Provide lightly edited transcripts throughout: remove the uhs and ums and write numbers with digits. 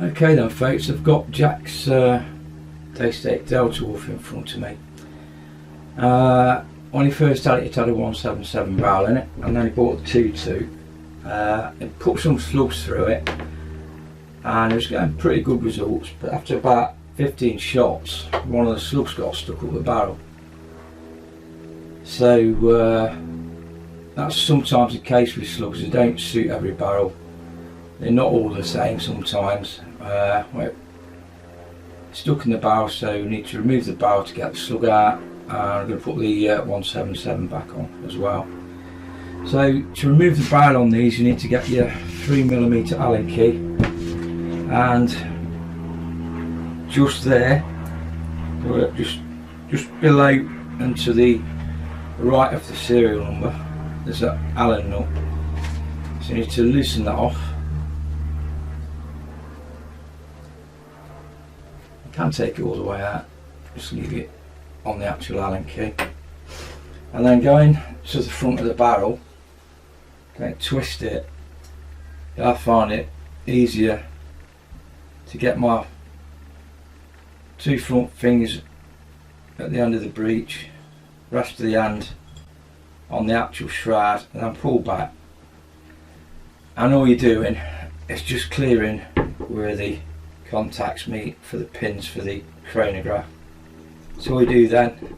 Okay then folks, I've got Jack's Daystate Delta Wolf in front of me. When he first had it had a 177 barrel in it, and then he bought the 2.2. He put some slugs through it and it was getting pretty good results, but after about 15 shots one of the slugs got stuck up the barrel. So that's sometimes the case with slugs. They don't suit every barrel. They're not all the same sometimes. Well, stuck in the barrel, so you need to remove the barrel to get the slug out. I'm going to put the 177 back on as well. So to remove the barrel on these, you need to get your 3mm Allen key, and just there, just below and to the right of the serial number, there's an Allen nut. So you need to loosen that off. You can't take it all the way out, just leave it on the actual Allen key, and then going to the front of the barrel, okay, twist it. I find it easier to get my 2 front fingers at the end of the breech, rest of the hand on the actual shroud, and then pull back, and all you're doing is just clearing where the contacts meet for the pins for the chronograph. So all you do then,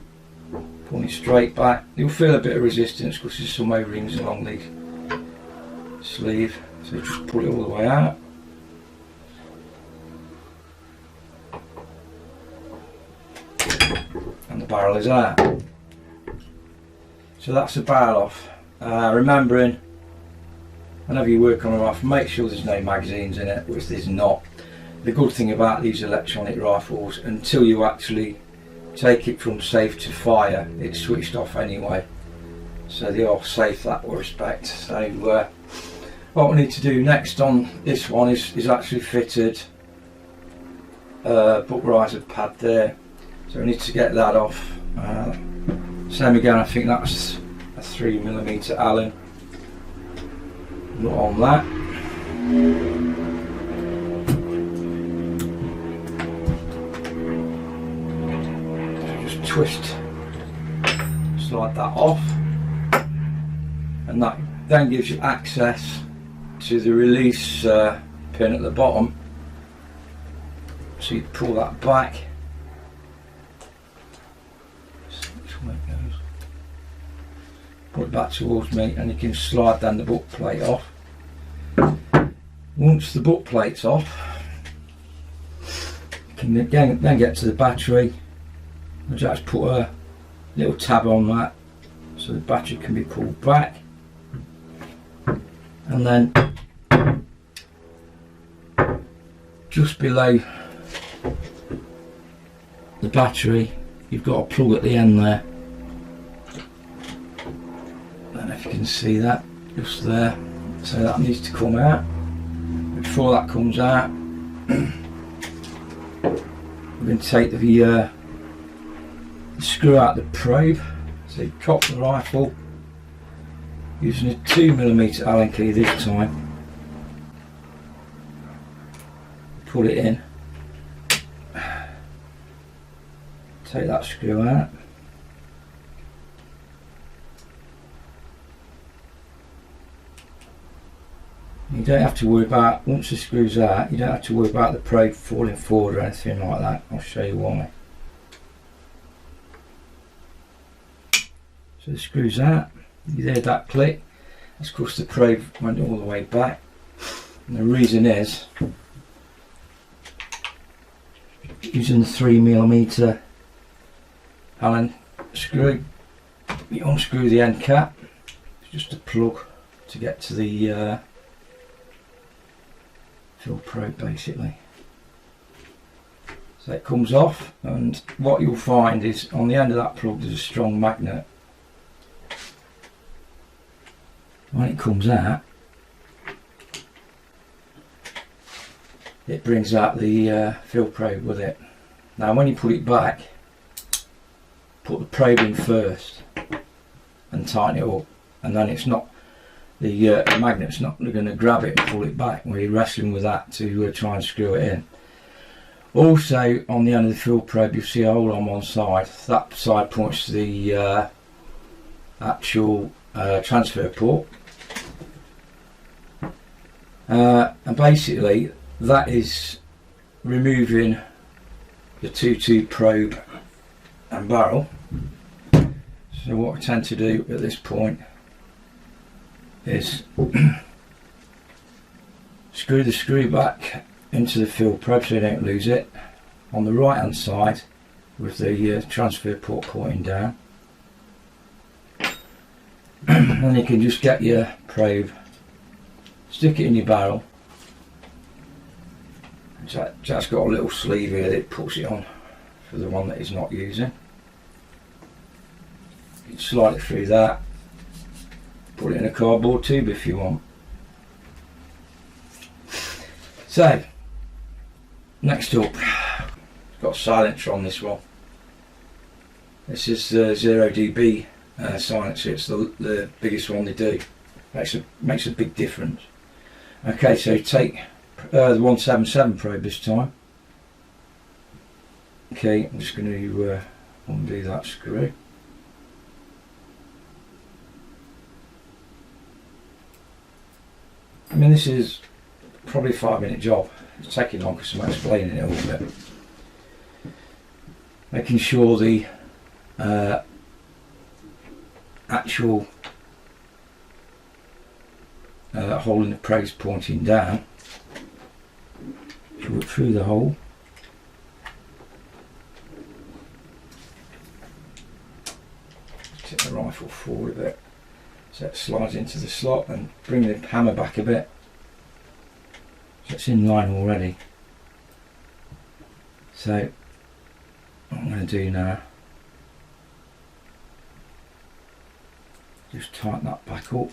pull it straight back. You'll feel a bit of resistance because there's some O-rings along the sleeve, so just pull it all the way out. And the barrel is out. So that's the barrel off. Remembering, whenever you work on a rifle, make sure there's no magazines in it, which there's not. The good thing about these electronic rifles, until you actually take it from safe to fire, it's switched off anyway, so they are safe that respect. So what we need to do next on this one is actually fitted butt riser pad there, so we need to get that off. Same again, I think that's a 3mm Allen nut on that. Twist, slide that off, and that then gives you access to the release pin at the bottom. So you pull that back, put it back towards me, and you can slide then the butt plate off. Once the butt plate's off, you can then get to the battery. I'll just put a little tab on that so the battery can be pulled back, and then just below the battery you've got a plug at the end there. I don't know if you can see that, just there. So that needs to come out. Before that comes out, we're going to take the screw out the probe. So you cock the rifle using a 2mm Allen key this time, put it in, take that screw out, you don't have to worry about, once the screw's out, you don't have to worry about the probe falling forward or anything like that. I'll show you why. So the screw's out, you hear that click, that's because the probe went all the way back, and the reason is, using the 3mm Allen screw, you unscrew the end cap, it's just a plug to get to the fill probe basically. So it comes off, and what you'll find is on the end of that plug there's a strong magnet. When it comes out, it brings out the fill probe with it. Now when you put it back, put the probe in first and tighten it up, and then it's not the magnet's not going to grab it and pull it back when you're wrestling with that to try and screw it in. Also, on the end of the field probe, you'll see a hole on one side. That side points to the actual transfer port, and basically that is removing the 2-2 probe and barrel. So what I tend to do at this point is screw the screw back into the field probe so you don't lose it on the right hand side with the transfer port pointing down. And you can just get your probe, stick it in your barrel. That's got a little sleeve here that puts it on for the one that he's not using. You can slide it through that, put it in a cardboard tube if you want. So, next up, got a silencer on this one. This is the 0 dB silencer. It's the biggest one they do. Makes a big difference. Okay, so take the 177 probe this time. Okay, I'm just going to undo that screw. I mean, this is probably a 5-minute job. It's taking long because I'm explaining it a little bit. Making sure the actual hole in the probe is pointing down. Shove it through the hole. Tip the rifle forward a bit so it slides into the slot, and bring the hammer back a bit so it's in line already. So what I'm going to do now, just tighten that back up.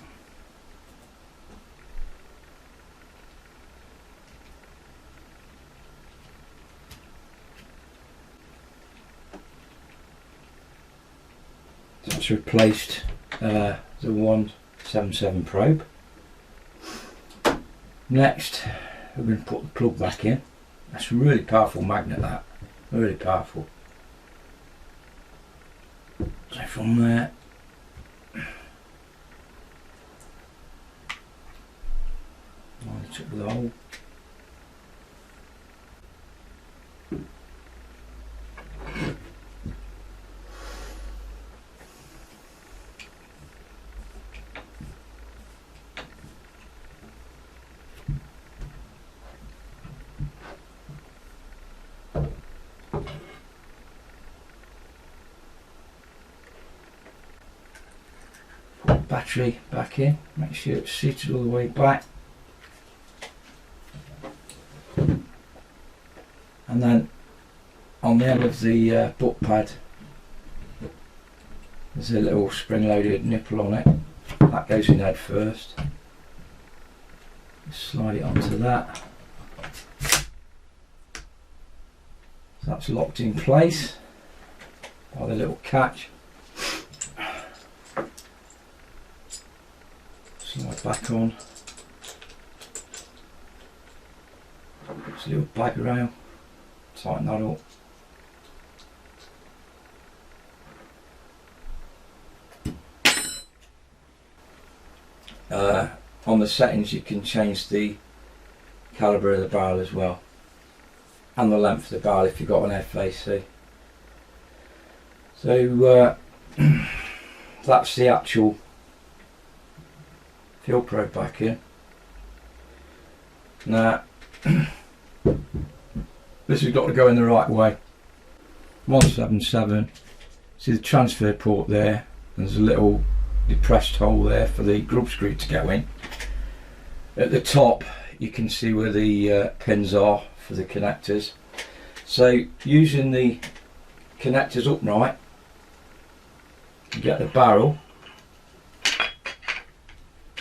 So that's replaced the 177 probe. Next, we're going to put the plug back in. That's a really powerful magnet, that. Really powerful. So from there, line it up with the hole. Battery back in, make sure it's seated all the way back, and then on the end of the butt pad there's a little spring loaded nipple on it. That goes in head first. Just slide it onto that, so that's locked in place by the little catch. Slide back on. It's a little bag rail. Tighten that up. On the settings you can change the calibre of the barrel as well, and the length of the barrel if you've got an FAC. So that's the actual field probe back in. Now this has got to go in the right way. 177, see the transfer port there, there's a little depressed hole there for the grub screw to go in. At the top you can see where the pins are for the connectors. So using the connectors upright, you get the barrel,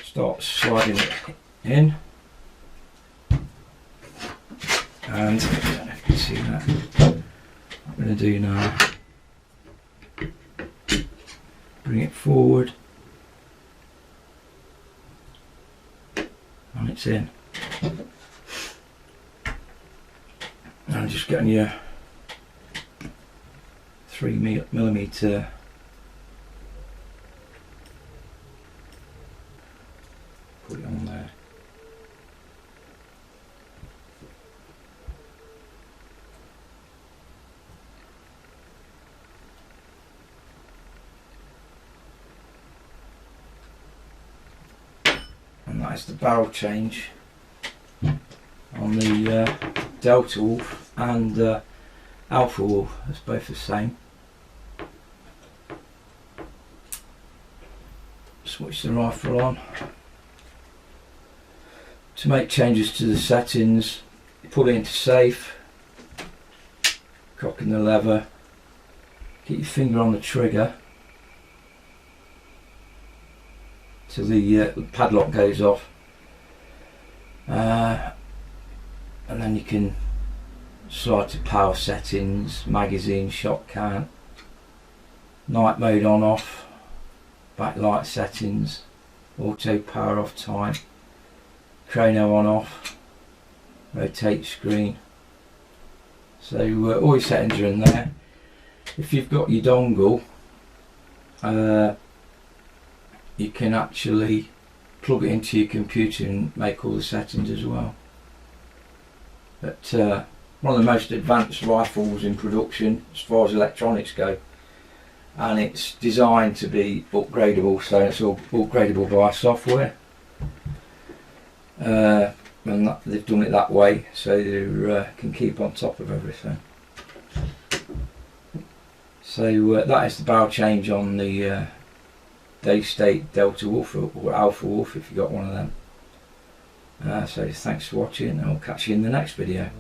start sliding it in, and I don't know if you can see that. What I'm going to do now, bring it forward, points in. And just getting your 3mm put it on there. And that is the barrel change on the Delta Wolf and Alpha Wolf. It's both the same. Switch the rifle on. To make changes to the settings, put it into safe, cocking the lever, keep your finger on the trigger till the padlock goes off, and then you can slide to power settings, magazine, shot count, night mode on off, backlight settings, auto power off time, chrono on off, rotate screen. So all your settings are in there. If you've got your dongle, you can actually plug it into your computer and make all the settings as well. But one of the most advanced rifles in production as far as electronics go, and it's designed to be upgradable, so it's all upgradable by software. And they've done it that way so they can keep on top of everything. So that is the barrel change on the Daystate Delta Wolf or Alpha Wolf if you got one of them. So thanks for watching, and I'll catch you in the next video.